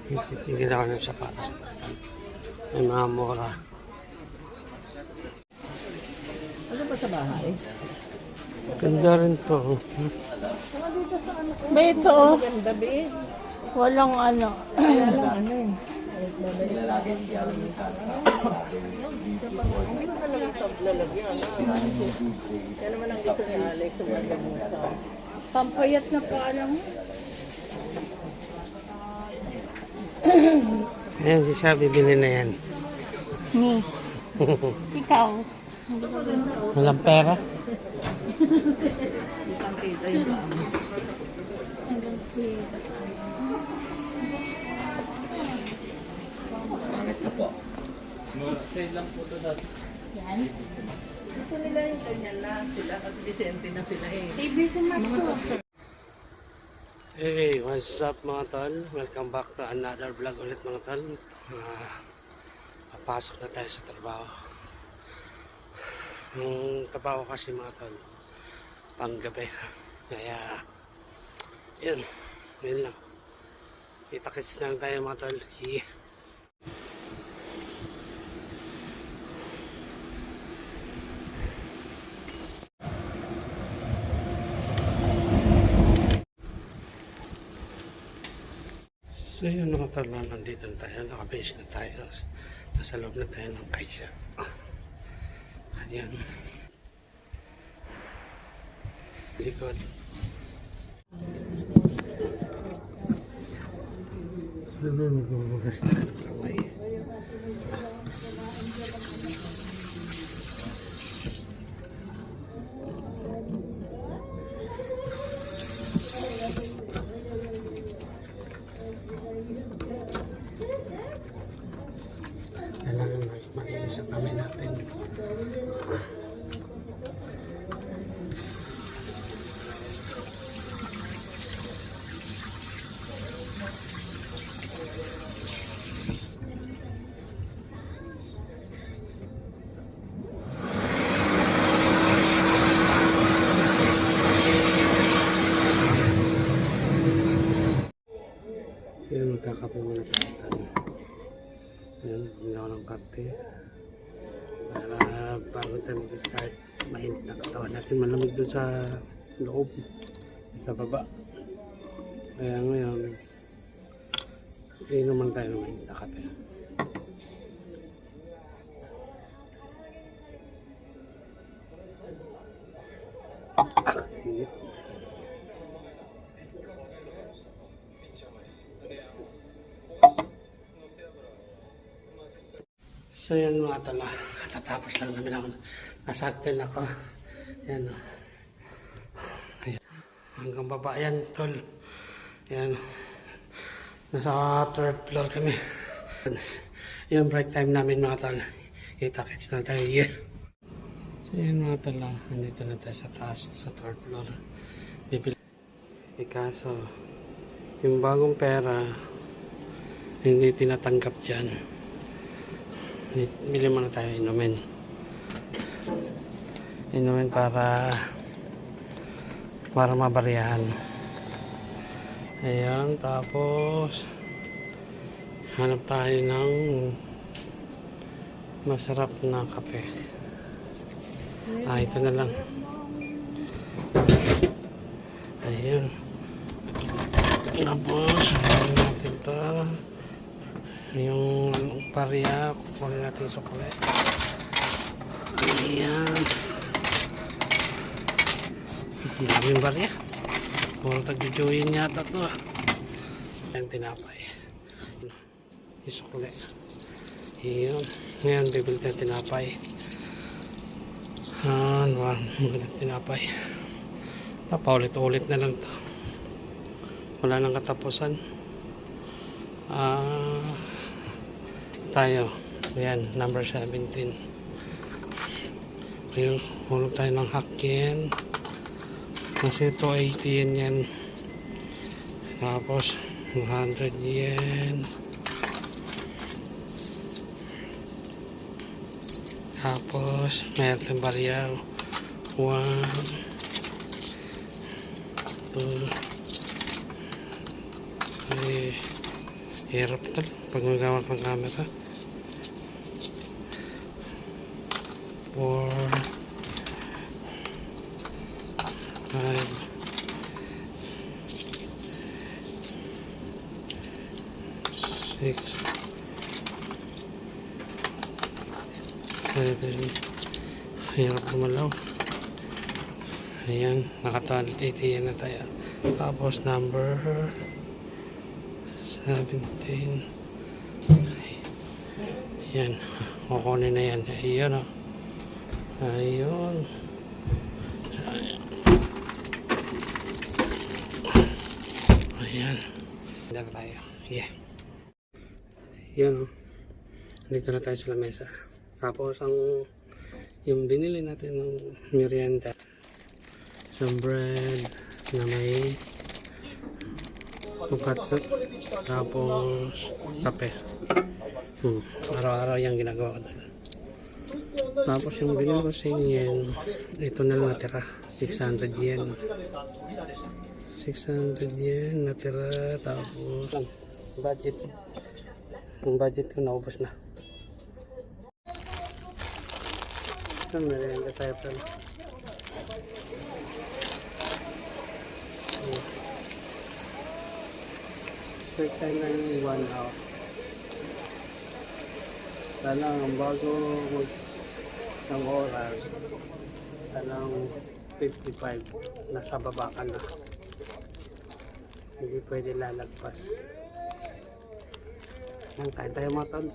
Titigil ako ng sapatos. May mga mura. Ano ba sa bahay? Ganda rin to. May ito, oh. Ganda be. Walang ano. Ano eh. Yan naman ang gusto ni Alex. Pampayat na pa alam mo. Ayan, si Sha, bibili na yan. Ni. Ikaw. Walang pera. Isang kita yung Yan. gusto nila yung ganyan na sila kasi disente na sila eh. ABC Mart to. Hey, what's up mga tol? Welcome back to another vlog ulit mga tol. Papasok na tayo sa trabaho. Yung trabaho kasi mga tol, panggabi. Kaya, yun lang. Kita-kits na lang tayo mga tol. Yeah. So yun mga tol, nandito na tayo, nakabase na tayo, nasa loob na tayo ng kaisya. Ayan. Likod. Ano magbubugas na ng kamay? Kailangan malinis ang kamay natin. Yan, magkakape muna tayo. Yan, ginawa ng kape. Para bago tayo mag-start, mainit na katawan natin. Malamig doon sa loob, sa baba. Kaya ngayon, inuman tayo ng mainit na kape. Sinit. So yan mga tala, katatapos lang namin ako, nasaktin ako. Yan o. Ayan. Hanggang baba yan tol. Yan. Nasa 3rd floor kami. Yung break time namin mga tol. Kita-kits na tayo. Yeah. So yan mga tala, nandito na tayo sa taas, sa 3rd floor. Kaso, yung bagong pera, hindi tinatanggap dyan. Bili muna tayo inumin para mabariyahan. Ayan, tapos hanap tayo ng masarap na kape. Ito na lang. Ayan, tapos hanap natin ito, yung barya, kukunin natin sukle. Ayan. Ang daming barya. Puro tagjujuin yata ito. Ayan, tinapay. Yung sukle. Ayan. Ngayon, bibili tayo tinapay. Magandang tinapay. Paulit-ulit na lang ito. Wala nang katapusan. Tayo. Ayan, number 17. Hulog tayo ng hakyen. Kasi 280 yan. Tapos 100 yen. Tapos meron tayong barya. 1, 2, Ay, hirap tal pag magawak ng camera. 4 5 6 7. Hirap gumalaw. Ayan, naka-80 na tayo. Tapos number 17. Ayan, kukunin na yan. Ayan o. Ayun. Ayan. Dito na tayo. Yeah. Ayan o. Dito na tayo sa lamesa. Tapos yung binili natin ng merienda. Some bread na may tonkatsu. Tapos kape. Araw-araw yung ginagawa ko doon. Tapos yung binili ko sa yen, ito na lang natira. 600 yen. 600 yen natira. Tapos budget. Yung budget ko naubos na. Ito, merienda tayo pala. First time na yung 1 hour. Talang bago mag ng oras, talang 55, nasa baba ka na. Hindi pwede lalagpas. Yan, kain tayo mga tol.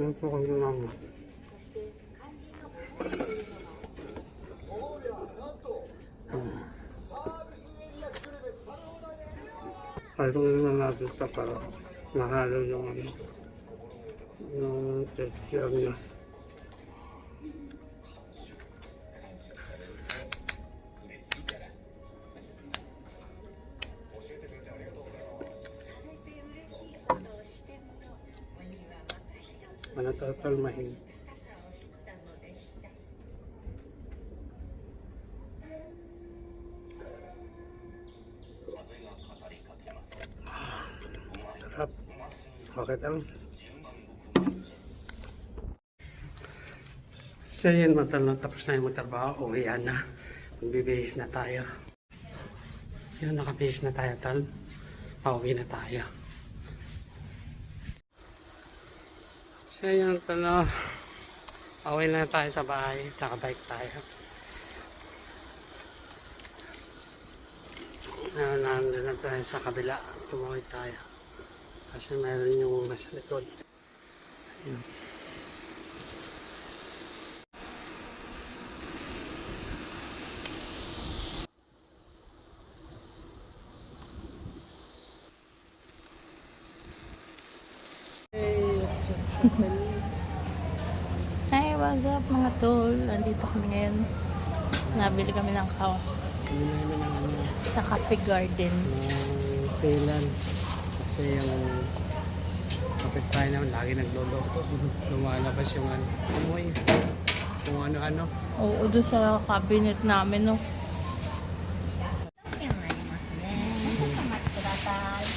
Yan po kami lang. Kaya itong na natin ito para mahalo yung texture niya. Manatatalmahin. Sarap. Okay lang. So yan, tapos na yung magtrabaho. Uwian na. Magbibihis na tayo. Yun, nakabihis na tayo tal. Pauwi na tayo. So yan tal. Pauwi na tayo sa bahay. Nakabike tayo. Nandun na tayo sa kabila. Tumawid tayo. Kasi meron yung nasa likod. Ayun. Hi, what's up mga tol? Andito kami ngayon. Nabili kami ng kawa Hindi namin ng sa Cafe Garden. Sealan. Kasi yung kapitbahay naman lagi nagluluto. Lumalabas yung amoy. Kung ano-ano. Oo, doon sa cabinet namin, no?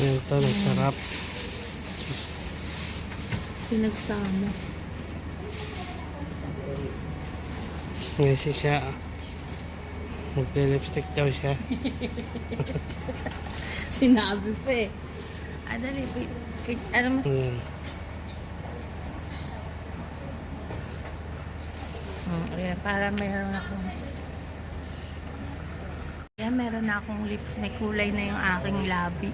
Yan ito, nagsarap. Pinagsama. Ngayon siya. Magpe-lipstick daw siya. Sinabi pa eh. Dali, ano mas... Ayan. Ayan, para mayroon akong... Ayan, meron na akong lips. May kulay na yung aking labi.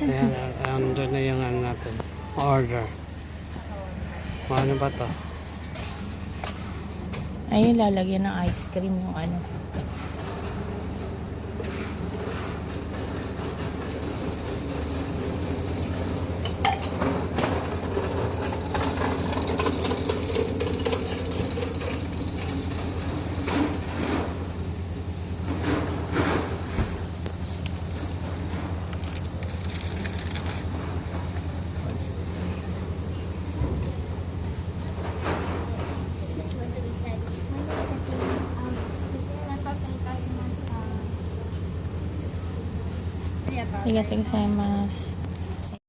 Ayan, andun na yung ano natin. Order. Ano ba to? Ayun, lalagyan ng ice cream yung ano. Arigatou gozaimasu.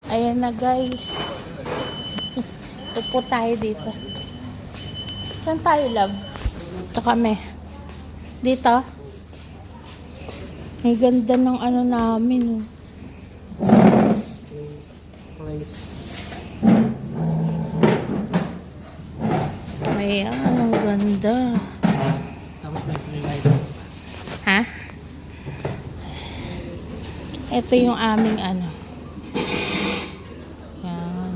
Ayan na guys. Upo tayo dito. Saan tayo, love? Ito kami. Dito? Ang ganda ng ano namin. Oh. Place. Ayan, ang ganda. Tapos may pre-light. Ha? Ito yung aming ano. Yan.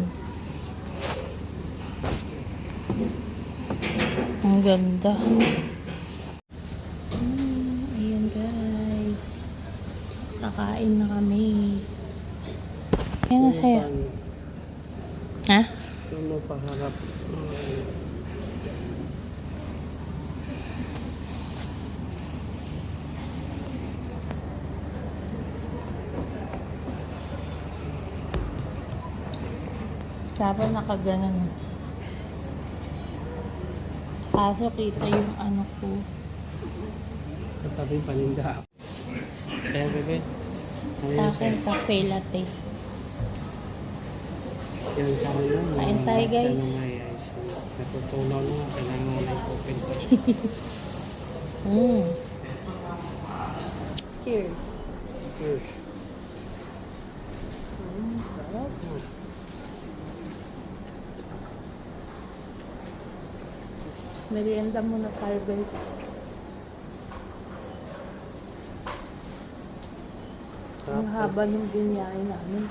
Ang ganda. Ayan guys. Kakain na kami. Yan na sa'yo. Ha? Ano paharap? Dapat nakaganon. Kaso kita yung ano ko. Katabi paninda. Kaya bebe. Sa akin, cafe latte. Yan sa akin na. Kain tayo, guys. Natutunaw na nga. Kailangan mo na i-open ko. Cheers. Cheers. Sarap. Merienda muna tayo guys. Ang haba ng binyahe namin.